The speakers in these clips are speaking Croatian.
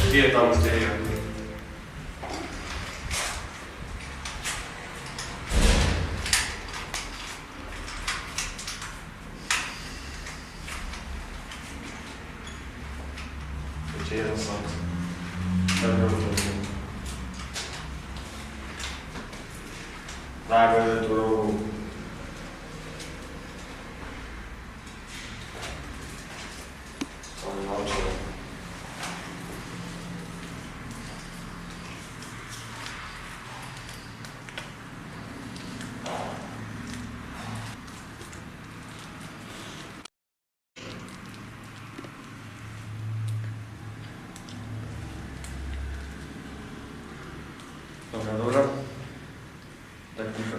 Gdje je tamo sterija? Već je 1 sat. Najbolje tu rogu. Samo naučilo. Dobra, dobra. Tak muszę.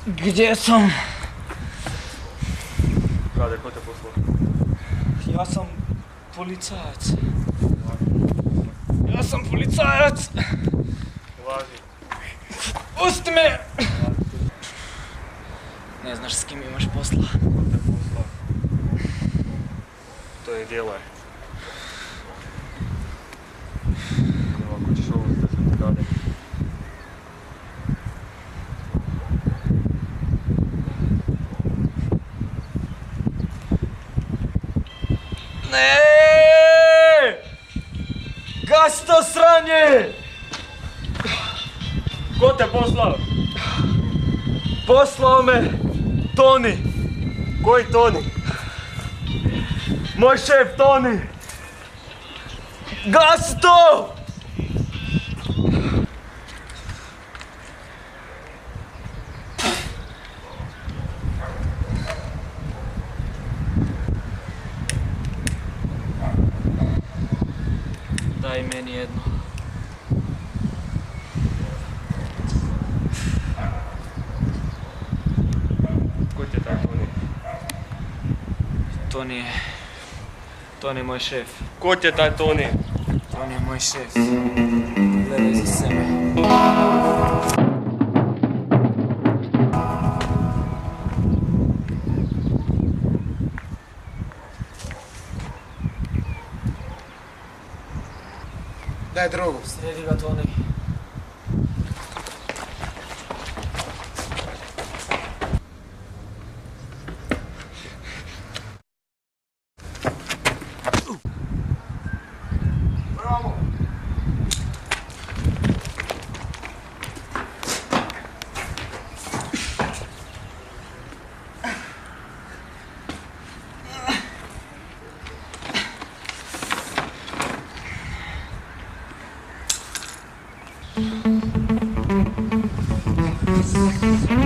Gdje sam? Rade, ko te poslao? Ja sam policajac. Ja sam policajac! Ulazi. Pusti me! Ne znaš s kim imaš posla. Ko te poslao? To je djelaj. Evo, ako ćeš ovo uzeti, rade. Ne! Gasi to sranje! Ko te poslao? Poslao me Toni! Koji Toni? Moj šef Toni! Gasi to! Daj meni jedno. Ko ti je taj Toni? Toni je moj šef. Ko ti je taj Toni? Toni je moj šef. Gledaj za sebe. Daj drogu. Sredi ga, Toni. Gracias.